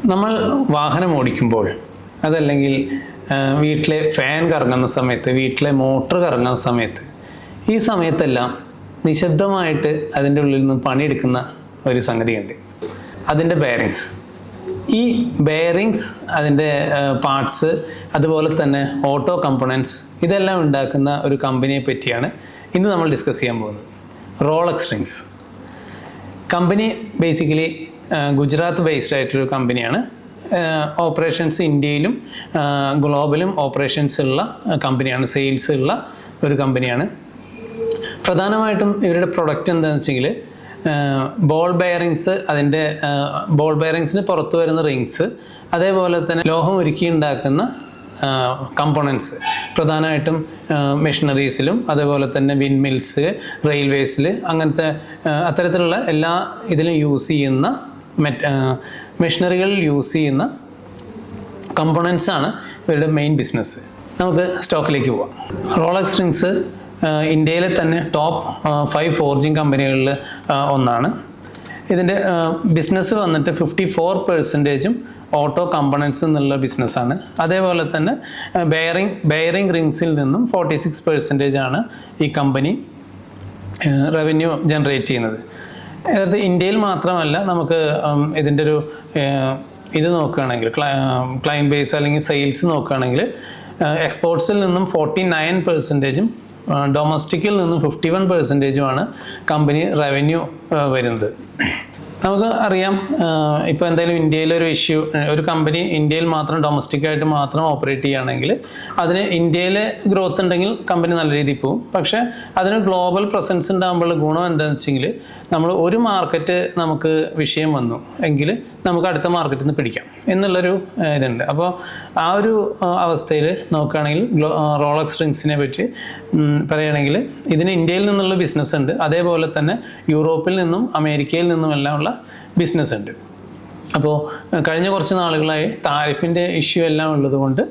നമ്മൾ വാഹനം ഓടിക്കുമ്പോൾ അതല്ലെങ്കിൽ വീട്ടിലെ ഫാൻ കറങ്ങുന്ന സമയത്ത്, വീട്ടിലെ മോട്ടർ കറങ്ങുന്ന സമയത്ത്, ഈ സമയത്തെല്ലാം നിശബ്ദമായിട്ട് അതിൻ്റെ ഉള്ളിൽ നിന്ന് പണിയെടുക്കുന്ന ഒരു സംഗതിയുണ്ട്, അതിൻ്റെ ബെയറിങ്സ്. ഈ ബെയറിങ്സ്, അതിൻ്റെ പാർട്സ്, അതുപോലെ തന്നെ ഓട്ടോ കമ്പോണൻസ്, ഇതെല്ലാം ഉണ്ടാക്കുന്ന ഒരു കമ്പനിയെ പറ്റിയാണ് ഇന്ന് നമ്മൾ ഡിസ്കസ് ചെയ്യാൻ പോകുന്നത്. Rolex rings company basically Gujarat based ആയിട്ടൊരു കമ്പനിയാണ്. ഓപ്പറേഷൻസ് ഇന്ത്യയിലും ഗ്ലോബലും ഓപ്പറേഷൻസ് ഉള്ള കമ്പനിയാണ്, സെയിൽസ് ഉള്ള ഒരു കമ്പനിയാണ്. പ്രധാനമായിട്ടും ഇവരുടെ പ്രൊഡക്റ്റ് എന്താണെന്ന് വെച്ചെങ്കിൽ ബോൾ ബെയറിങ്സ്, അതിൻ്റെ ബോൾ ബെയറിങ്സിന് പുറത്തു വരുന്ന റിങ്സ്, അതേപോലെ തന്നെ ലോഹം ഉരുക്കി ഉണ്ടാക്കുന്ന കമ്പോണൻസ്, പ്രധാനമായിട്ടും മെഷീനറീസിലും അതേപോലെ തന്നെ വിൻഡ് മിൽസ്, റെയിൽവേസിൽ, അങ്ങനത്തെ അത്തരത്തിലുള്ള എല്ലാ ഇതിലും യൂസ് ചെയ്യുന്ന മെഷീനറികളിൽ യൂസ് ചെയ്യുന്ന കമ്പോണൻസാണ് ഇവരുടെ മെയിൻ ബിസിനസ്. നമുക്ക് സ്റ്റോക്കിലേക്ക് പോവാം. റോളക്സ് റിങ്സ് ഇന്ത്യയിലെ തന്നെ ടോപ്പ് 5 ഫോർജിങ് കമ്പനികളിൽ ഒന്നാണ്. ഇതിൻ്റെ ബിസിനസ് വന്നിട്ട് 54% ഓട്ടോ കമ്പോണൻസ് എന്നുള്ള ബിസിനസ്സാണ്. അതേപോലെ തന്നെ ബെയറിംഗ് റിങ്സിൽ നിന്നും 46% ആണ് ഈ കമ്പനി റവന്യൂ ജനറേറ്റ് ചെയ്യുന്നത്. അതായത് ഇന്ത്യയിൽ മാത്രമല്ല, നമുക്ക് ഇതിൻ്റെ ഒരു ഇത് നോക്കുകയാണെങ്കിൽ, ക്ലയൻറ്റ് ബേസ് അല്ലെങ്കിൽ സെയിൽസ് നോക്കുകയാണെങ്കിൽ, എക്സ്പോർട്സിൽ നിന്നും 49%, ഡൊമസ്റ്റിക്കിൽ നിന്നും 51% കമ്പനി റവന്യൂ വരുന്നത്. നമുക്ക് അറിയാം, ഇപ്പോൾ എന്തായാലും ഇന്ത്യയിലൊരു ഇഷ്യൂ, ഒരു കമ്പനി ഇന്ത്യയിൽ മാത്രം ഡൊമസ്റ്റിക്കായിട്ട് മാത്രം ഓപ്പറേറ്റ് ചെയ്യുകയാണെങ്കിൽ അതിന് ഇന്ത്യയിൽ ഗ്രോത്ത് ഉണ്ടെങ്കിൽ കമ്പനി നല്ല രീതിയിൽ പോകും. പക്ഷേ അതിന് ഗ്ലോബൽ പ്രസൻസ് ഉണ്ടാകുമ്പോൾ ഗുണം എന്താണെന്ന് വെച്ചെങ്കിൽ, നമ്മൾ ഒരു മാർക്കറ്റ് നമുക്ക് വിഷയം വന്നു എങ്കിൽ നമുക്ക് അടുത്ത മാർക്കറ്റിൽ നിന്ന് പിടിക്കാം എന്നുള്ളൊരു ഇതുണ്ട്. അപ്പോൾ ആ ഒരു അവസ്ഥയിൽ നോക്കുകയാണെങ്കിൽ റോളക്സ് റിങ്സിനെ പറ്റി പറയുകയാണെങ്കിൽ, ഇതിന് ഇന്ത്യയിൽ നിന്നുള്ള ബിസിനസ് ഉണ്ട്, അതേപോലെ തന്നെ യൂറോപ്പിൽ നിന്നും അമേരിക്കയിൽ നിന്നും എല്ലാം ഉള്ള ബിസിനസ് ഉണ്ട്. അപ്പോൾ കഴിഞ്ഞ കുറച്ച് നാളുകളായി താരിഫിൻ്റെ ഇഷ്യൂ എല്ലാം ഉള്ളതുകൊണ്ട്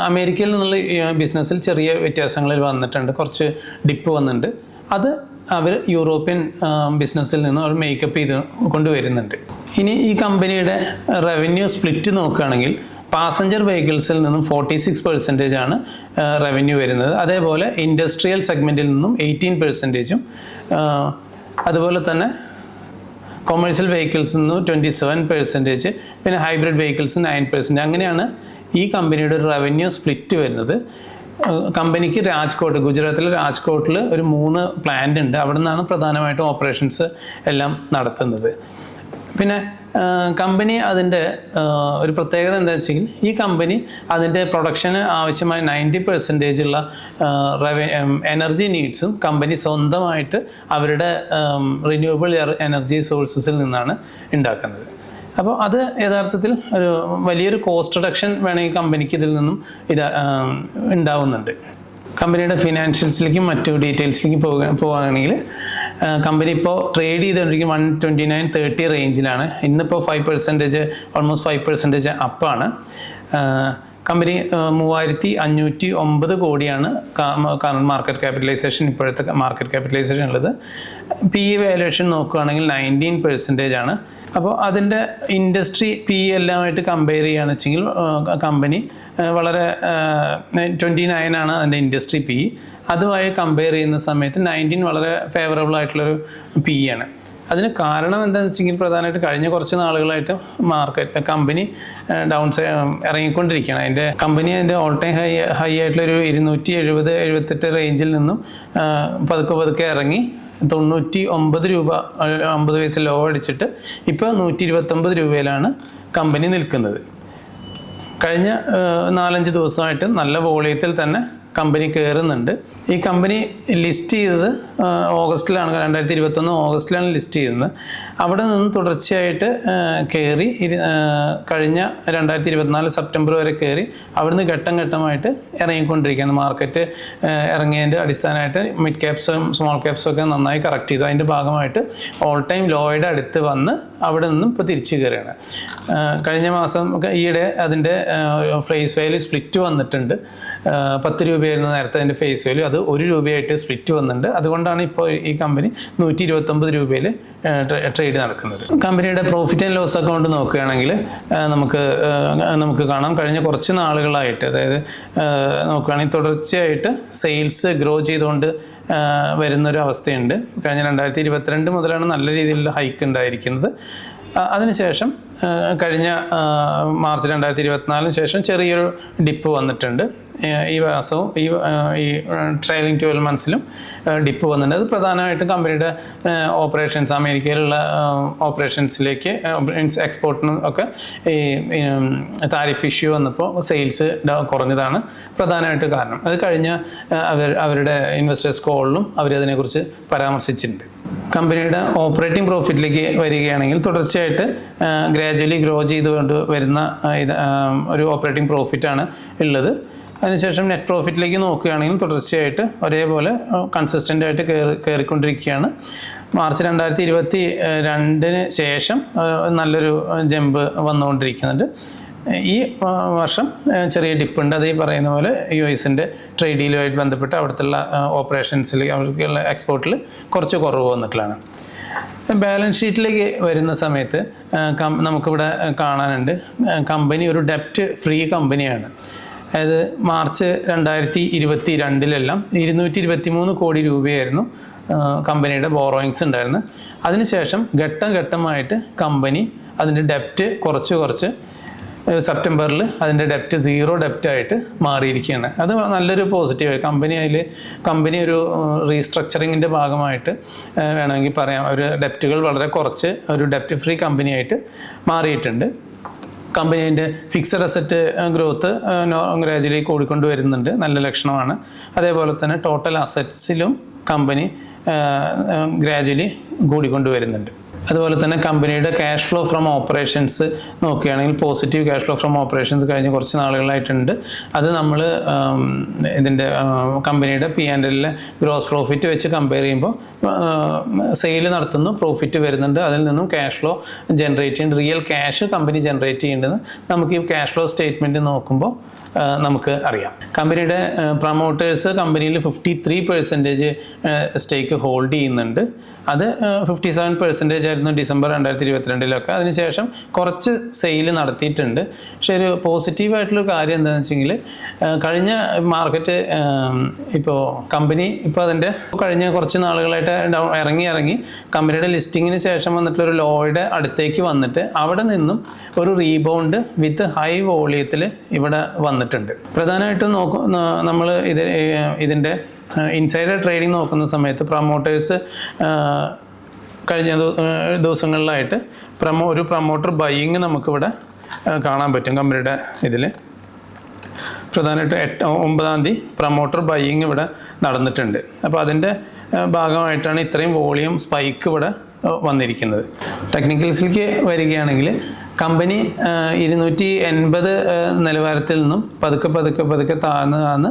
അമേരിക്കയിൽ നിന്നുള്ള ബിസിനസ്സിൽ ചെറിയ വ്യത്യാസങ്ങളിൽ വന്നിട്ടുണ്ട്, കുറച്ച് ഡിപ്പ് വന്നിട്ടുണ്ട്. അത് അവർ യൂറോപ്യൻ ബിസിനസ്സിൽ നിന്നും അവർ മേക്കപ്പ് ചെയ്ത് കൊണ്ടുവരുന്നുണ്ട്. ഇനി ഈ കമ്പനിയുടെ റവന്യൂ സ്പ്ലിറ്റ് നോക്കുകയാണെങ്കിൽ, പാസഞ്ചർ വെഹിക്കിൾസിൽ നിന്നും 46% ആണ് റവന്യൂ വരുന്നത്. അതേപോലെ ഇൻഡസ്ട്രിയൽ സെഗ്മെൻറ്റിൽ നിന്നും 18%, അതുപോലെ തന്നെ കൊമേഴ്ഷ്യൽ വെഹിക്കിൾസിൽ നിന്നും 27%, പിന്നെ ഹൈബ്രിഡ് വെഹിക്കിൾസ് 9%. അങ്ങനെയാണ് ഈ കമ്പനിയുടെ ഒരു റവന്യൂ സ്പ്ലിറ്റ് വരുന്നത്. കമ്പനിക്ക് രാജ്കോട്ട്, ഗുജറാത്തിലെ രാജ്കോട്ടിൽ ഒരു 3 പ്ലാന്റ് ഉണ്ട്. അവിടെ നിന്നാണ് പ്രധാനമായിട്ടും ഓപ്പറേഷൻസ് എല്ലാം നടത്തുന്നത്. പിന്നെ കമ്പനി അതിൻ്റെ ഒരു പ്രത്യേകത എന്താണെന്ന് വെച്ചെങ്കിൽ, ഈ കമ്പനി അതിൻ്റെ പ്രൊഡക്ഷന് ആവശ്യമായ 90% ഉള്ള എനർജി നീഡ്സും കമ്പനി സ്വന്തമായിട്ട് അവരുടെ റിന്യൂവബിൾ എനർജി സോഴ്സസിൽ നിന്നാണ് ഉണ്ടാക്കുന്നത്. അപ്പോൾ അത് യഥാർത്ഥത്തിൽ ഒരു വലിയൊരു കോസ്റ്റ് റിഡക്ഷൻ വേണമെങ്കിൽ കമ്പനിക്ക് ഇതിൽ നിന്നും ഉണ്ടാവുന്നുണ്ട്. കമ്പനിയുടെ ഫിനാൻഷ്യൽസിലേക്കും മറ്റു ഡീറ്റെയിൽസിലേക്കും പോവുകയാണെങ്കിൽ, കമ്പനി ഇപ്പോൾ ട്രേഡ് ചെയ്തുകൊണ്ടിരിക്കും 129-30 റേഞ്ചിലാണ്. ഇന്നിപ്പോൾ 5%, ഓൾമോസ്റ്റ് 5% അപ്പാണ്. കമ്പനി 3509 കോടിയാണ് കറണ്ട് മാർക്കറ്റ് ക്യാപിറ്റലൈസേഷൻ, ഇപ്പോഴത്തെ മാർക്കറ്റ് ക്യാപിറ്റലൈസേഷൻ ഉള്ളത്. PE വാല്യുവേഷൻ നോക്കുകയാണെങ്കിൽ 19% ആണ്. അപ്പോൾ അതിൻ്റെ ഇൻഡസ്ട്രി PE എല്ലാമായിട്ട് കമ്പയർ ചെയ്യുകയാണെന്ന് വെച്ചെങ്കിൽ, കമ്പനി വളരെ 29 ആണ് അതിൻ്റെ ഇൻഡസ്ട്രി PE. അതുമായി കമ്പയർ ചെയ്യുന്ന സമയത്ത് 19 വളരെ ഫേവറബിൾ ആയിട്ടുള്ളൊരു PE ആണ്. അതിന് കാരണം എന്താണെന്ന് വെച്ചെങ്കിൽ, പ്രധാനമായിട്ട് കഴിഞ്ഞ കുറച്ച് നാളുകളായിട്ട് കമ്പനി ഡൗൺ ഇറങ്ങിക്കൊണ്ടിരിക്കുകയാണ്. അതിൻ്റെ ഓൾ ടൈം ഹൈ ആയിട്ടുള്ളൊരു 270-78 റേഞ്ചിൽ നിന്നും പതുക്കെ ഇറങ്ങി 99 രൂപ 50 പൈസ ലോ അടിച്ചിട്ട് ഇപ്പോൾ 129 രൂപയിലാണ് കമ്പനി നിൽക്കുന്നത്. കഴിഞ്ഞ 4-5 ദിവസമായിട്ട് നല്ല വോളിയത്തിൽ തന്നെ കമ്പനി കയറുന്നുണ്ട്. ഈ കമ്പനി ലിസ്റ്റ് ചെയ്തത് ഓഗസ്റ്റിലാണ്, 2021 ഓഗസ്റ്റിലാണ് ലിസ്റ്റ് ചെയ്യുന്നത്. അവിടെ നിന്ന് തുടർച്ചയായിട്ട് കയറി കഴിഞ്ഞ 2024 സെപ്റ്റംബർ വരെ കയറി അവിടുന്ന് ഘട്ടം ഘട്ടമായിട്ട് ഇറങ്ങിക്കൊണ്ടിരിക്കുകയാണ്. മാർക്കറ്റ് ഇറങ്ങിയതിൻ്റെ അടിസ്ഥാനമായിട്ട് മിഡ് ക്യാപ്സും സ്മോൾ ക്യാപ്സും ഒക്കെ നന്നായി കറക്റ്റ് ചെയ്തു. അതിൻ്റെ ഭാഗമായിട്ട് ഓൾ ടൈം ലോയുടെ അടുത്ത് വന്ന് അവിടെ നിന്നും ഇപ്പോൾ തിരിച്ചു കയറുകയാണ്. കഴിഞ്ഞ മാസം ഈയിടെ അതിൻ്റെ ഫേസ് വാല്യൂ സ്പ്ലിറ്റ് വന്നിട്ടുണ്ട്. 10 രൂപയായിരുന്നു നേരത്തെ അതിൻ്റെ ഫേസ് വാല്യൂ, അത് 1 രൂപയായിട്ട് സ്പ്ലിറ്റ് വന്നിട്ടുണ്ട്. അതുകൊണ്ടാണ് ഇപ്പോൾ ഈ കമ്പനി 129 രൂപയിൽ ട്രേഡ് നടക്കുന്നത്. കമ്പനിയുടെ പ്രോഫിറ്റ് ആൻഡ് ലോസ് അക്കൗണ്ട് നോക്കുകയാണെങ്കിൽ നമുക്ക് കാണാം കഴിഞ്ഞ കുറച്ച് നാളുകളായിട്ട്, അതായത് നോക്കുകയാണെങ്കിൽ തുടർച്ചയായിട്ട് സെയിൽസ് ഗ്രോ ചെയ്തുകൊണ്ട് വരുന്നൊരു അവസ്ഥയുണ്ട്. കഴിഞ്ഞ 2022 മുതലാണ് നല്ല രീതിയിലുള്ള ഹൈക്ക് ഉണ്ടായിരിക്കുന്നത്. അതിനുശേഷം കഴിഞ്ഞ മാർച്ച് 2024 ശേഷം ചെറിയൊരു ഡിപ്പ് വന്നിട്ടുണ്ട്. ഈ മാസവും ഈ ട്രailing 12 monthsലും ഡിപ്പ് വന്നിട്ടുണ്ട്. അത് പ്രധാനമായിട്ടും കമ്പനിയുടെ ഓപ്പറേഷൻസ്, അമേരിക്കയിലുള്ള ഓപ്പറേഷൻസിലേക്ക് എക്സ്പോർട്ടിനും ഒക്കെ ഈ താരിഫ് ഇഷ്യൂ വന്നപ്പോൾ സെയിൽസ് കുറഞ്ഞതാണ് പ്രധാനമായിട്ട് കാരണം. അത് കഴിഞ്ഞ അവരുടെ ഇൻവെസ്റ്റേഴ്സ് കോളിലും അവരതിനെക്കുറിച്ച് പരാമർശിച്ചിട്ടുണ്ട്. കമ്പനിയുടെ ഓപ്പറേറ്റിംഗ് പ്രോഫിറ്റിലേക്ക് വരികയാണെങ്കിൽ തുടർച്ചയായിട്ട് ഗ്രാജുവലി ഗ്രോ ചെയ്തുകൊണ്ട് വരുന്ന ഒരു ഓപ്പറേറ്റിംഗ് പ്രോഫിറ്റാണ് ഉള്ളത്. അതിനുശേഷം നെറ്റ് പ്രോഫിറ്റിലേക്ക് നോക്കുകയാണെങ്കിൽ തുടർച്ചയായിട്ട് ഒരേപോലെ കൺസിസ്റ്റൻ്റ് ആയിട്ട് കയറിക്കൊണ്ടിരിക്കുകയാണ്. മാർച്ച് 2022 ശേഷം നല്ലൊരു ജമ്പ് വന്നുകൊണ്ടിരിക്കുന്നുണ്ട്. ഈ വർഷം ചെറിയ ഡിപ്പുണ്ട്. അത് ഈ പറയുന്ന പോലെ US-ൻ്റെ ട്രേഡ് ഡീലുമായിട്ട് ബന്ധപ്പെട്ട് അവിടുത്തെ ഓപ്പറേഷൻസിൽ അവർക്കുള്ള എക്സ്പോർട്ടിൽ കുറച്ച് കുറവ് വന്നിട്ടുള്ളതാണ്. ബാലൻസ് ഷീറ്റിലേക്ക് വരുന്ന സമയത്ത് നമുക്കിവിടെ കാണാനുണ്ട് കമ്പനി ഒരു ഡെപ്റ്റ് ഫ്രീ കമ്പനിയാണ്. അതായത് മാർച്ച് 2022 223 കോടി രൂപയായിരുന്നു കമ്പനിയുടെ ബോറോയിങ്സ് ഉണ്ടായിരുന്നു. അതിനുശേഷം ഘട്ടം ഘട്ടമായിട്ട് കമ്പനി അതിൻ്റെ ഡെപ്റ്റ് കുറച്ച് സെപ്റ്റംബറിൽ അതിൻ്റെ ഡെപ്റ്റ് 0 ഡെപ്റ്റായിട്ട് മാറിയിരിക്കുകയാണ്. അത് നല്ലൊരു പോസിറ്റീവ്. കമ്പനി ഒരു റീസ്ട്രക്ചറിങ്ങിൻ്റെ ഭാഗമായിട്ട് വേണമെങ്കിൽ പറയാം, ഒരു ഡെപ്റ്റുകൾ വളരെ കുറച്ച് ഒരു ഡെപ്റ്റ് ഫ്രീ കമ്പനിയായിട്ട് മാറിയിട്ടുണ്ട്. കമ്പനീൻ്റെ ഫിക്സഡ് അസറ്റ് ഗ്രോത്ത് ഗ്രാജുവലി കൂടിക്കൊണ്ട് വരുന്നുണ്ട്, നല്ല ലക്ഷണമാണ്. അതേപോലെ തന്നെ ടോട്ടൽ അസറ്റ്സിലും കമ്പനി ഗ്രാജുവലി കൂടിക്കൊണ്ട് വരുന്നുണ്ട്. അതുപോലെ തന്നെ കമ്പനിയുടെ ക്യാഷ് ഫ്ലോ ഫ്രം ഓപ്പറേഷൻസ് നോക്കുകയാണെങ്കിൽ positive cash flow from operations കഴിഞ്ഞ കുറച്ച് നാളുകളായിട്ടുണ്ട്. അത് നമ്മൾ ഇതിൻ്റെ കമ്പനിയുടെ P&Lലെ ഗ്രോസ് പ്രോഫിറ്റ് വെച്ച് കമ്പയർ ചെയ്യുമ്പോൾ സെയിൽ നടത്തുന്നു, പ്രോഫിറ്റ് വരുന്നുണ്ട്, അതിൽ നിന്നും ക്യാഷ് ഫ്ലോ ജനറേറ്റ് ചെയ്യുന്നുണ്ട്, റിയൽ ക്യാഷ് കമ്പനി ജനറേറ്റ് ചെയ്യുന്നത് നമുക്ക് ഈ ക്യാഷ് ഫ്ലോ സ്റ്റേറ്റ്മെൻറ്റ് നോക്കുമ്പോൾ നമുക്ക് അറിയാം. കമ്പനിയുടെ പ്രൊമോട്ടേഴ്സ് കമ്പനിയിൽ 53% സ്റ്റേക്ക് ഹോൾഡ് ചെയ്യുന്നുണ്ട്. അത് 57% ആയിരുന്നു ഡിസംബർ 2022. അതിനുശേഷം കുറച്ച് സെയിൽ നടത്തിയിട്ടുണ്ട്. പക്ഷേ ഒരു പോസിറ്റീവായിട്ടുള്ളൊരു കാര്യം എന്താണെന്ന് വെച്ചെങ്കിൽ കഴിഞ്ഞ മാർക്കറ്റ് ഇപ്പോൾ കമ്പനി അതിൻ്റെ കഴിഞ്ഞ കുറച്ച് നാളുകളായിട്ട് ഇറങ്ങി കമ്പനിയുടെ ലിസ്റ്റിങ്ങിന് ശേഷം വന്നിട്ടുള്ളൊരു ലോയുടെ അടുത്തേക്ക് വന്നിട്ട് അവിടെ നിന്നും ഒരു റീബൗണ്ട് വിത്ത് ഹൈ വോളിയത്തിൽ ഇവിടെ വന്നിട്ടുണ്ട്. പ്രധാനമായിട്ടും നമ്മൾ ഇതിൻ്റെ ഇൻസൈഡർ ട്രേഡിംഗ് നോക്കുന്ന സമയത്ത് പ്രൊമോട്ടേഴ്സ് കഴിഞ്ഞ ദിവസങ്ങളിലായിട്ട് ഒരു പ്രൊമോട്ടർ ബൈയിങ് നമുക്കിവിടെ കാണാൻ പറ്റും. കമ്പനിയുടെ ഇതിൽ പ്രധാനമായിട്ട് 9-ാം തീയതി പ്രൊമോട്ടർ ബൈയിങ് ഇവിടെ നടന്നിട്ടുണ്ട്. അപ്പോൾ അതിൻ്റെ ഭാഗമായിട്ടാണ് ഇത്രയും വോളിയം സ്പൈക്ക് ഇവിടെ വന്നിരിക്കുന്നത്. ടെക്നിക്കൽസിലേക്ക് വരികയാണെങ്കിൽ കമ്പനി 280 നിലവാരത്തിൽ നിന്നും പതുക്കെ താഴ്ന്ന്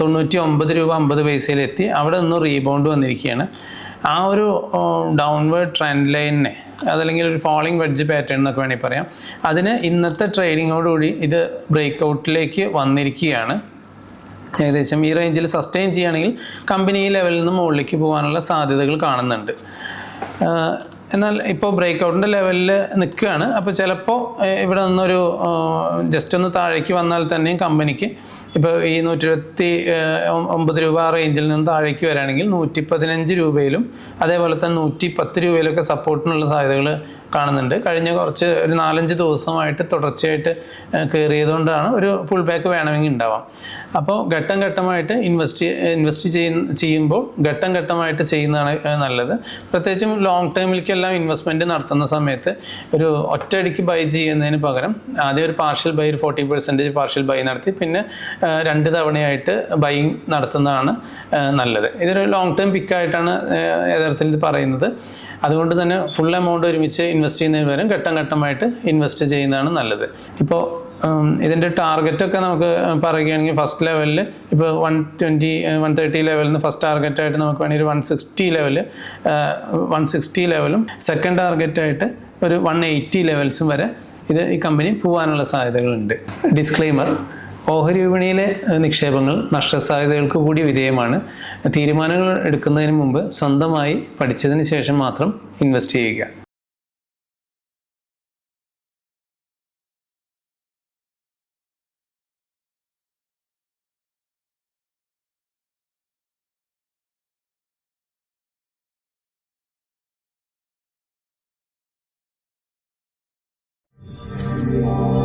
99 രൂപ 50 പൈസയിലെത്തി അവിടെ നിന്നും റീബൗണ്ട് വന്നിരിക്കുകയാണ്. ആ ഒരു ഡൗൺവേർഡ് ട്രെൻഡ് ലൈനിനെ അതല്ലെങ്കിൽ ഒരു ഫാളിംഗ് വെഡ്ജ് പാറ്റേൺ എന്നൊക്കെ വേണമെങ്കിൽ പറയാം, അതിന് ഇന്നത്തെ ട്രേഡിങ്ങോടുകൂടി ഇത് ബ്രേക്ക് ഔട്ടിലേക്ക് വന്നിരിക്കുകയാണ്. ഏകദേശം ഈ റേഞ്ചിൽ സസ്റ്റെയിൻ ചെയ്യുകയാണെങ്കിൽ കമ്പനി ഈ ലെവലിൽ നിന്ന് മുകളിലേക്ക് പോകാനുള്ള സാധ്യതകൾ കാണുന്നുണ്ട്. എന്നാൽ ഇപ്പോൾ ബ്രേക്ക് ഔട്ടിൻ്റെ ലെവലിൽ നിൽക്കുകയാണ്. അപ്പോൾ ചിലപ്പോൾ ഇവിടെ നിന്നൊരു ജസ്റ്റ് ഒന്ന് താഴേക്ക് വന്നാൽ തന്നെയും കമ്പനിക്ക് ഇപ്പോൾ ഈ 129 രൂപ റേഞ്ചിൽ നിന്ന് താഴേക്ക് വരികയാണെങ്കിൽ 115 രൂപയിലും അതേപോലെ തന്നെ 110 രൂപയിലൊക്കെ സപ്പോർട്ടിനുള്ള സാധ്യതകൾ കാണുന്നുണ്ട്. കഴിഞ്ഞ ഒരു 4-5 ദിവസമായിട്ട് തുടർച്ചയായിട്ട് കയറിയതുകൊണ്ടാണ് ഒരു പുൾ ബാക്ക് വേണമെങ്കിൽ ഉണ്ടാവാം. അപ്പോൾ ഘട്ടം ഘട്ടമായിട്ട് ഇൻവെസ്റ്റ് ചെയ്യുമ്പോൾ ഘട്ടം ഘട്ടമായിട്ട് ചെയ്യുന്നതാണ് നല്ലത്. പ്രത്യേകിച്ചും ലോങ് ടേമിലേക്കെല്ലാം ഇൻവെസ്റ്റ്മെൻറ്റ് നടത്തുന്ന സമയത്ത് ഒരു ഒറ്റയടിക്ക് ബൈ ചെയ്യുന്നതിന് പകരം ആദ്യം ഒരു പാർഷ്യൽ ബൈ 40% പാർഷ്യൽ ബൈ നടത്തി പിന്നെ 2 തവണയായിട്ട് ബൈയിങ് നടത്തുന്നതാണ് നല്ലത്. ഇതൊരു ലോങ് ടേം പിക്കായിട്ടാണ് യഥാർത്ഥത്തിൽ ഇത് പറയുന്നത്. അതുകൊണ്ട് തന്നെ ഫുൾ എമൗണ്ട് ഒരുമിച്ച് ഇൻവെസ്റ്റ് ചെയ്യുന്നതിന് പകരം ഘട്ടം ഘട്ടമായിട്ട് ഇൻവെസ്റ്റ് ചെയ്യുന്നതാണ് നല്ലത്. ഇപ്പോൾ ഇതിൻ്റെ ടാർഗറ്റൊക്കെ നമുക്ക് പറയുകയാണെങ്കിൽ ഫസ്റ്റ് ലെവലിൽ ഇപ്പോൾ 130 ലെവലിൽ നിന്ന് ഫസ്റ്റ് ടാർഗറ്റായിട്ട് നമുക്ക് വേണമെങ്കിൽ 160 ലെവലും സെക്കൻഡ് ടാർഗറ്റായിട്ട് ഒരു 180 ലെവൽസും വരെ ഈ കമ്പനി പോകാനുള്ള സാധ്യതകളുണ്ട്. ഡിസ്ക്ലെയിമർ: ഓഹരി വിപണിയിലെ നിക്ഷേപങ്ങൾ നഷ്ടസാധ്യതകൾക്ക് കൂടി വിധേയമാണ്. തീരുമാനങ്ങൾ എടുക്കുന്നതിന് മുമ്പ് സ്വന്തമായി പഠിച്ചതിന് ശേഷം മാത്രം ഇൻവെസ്റ്റ് ചെയ്യുക. Thank you.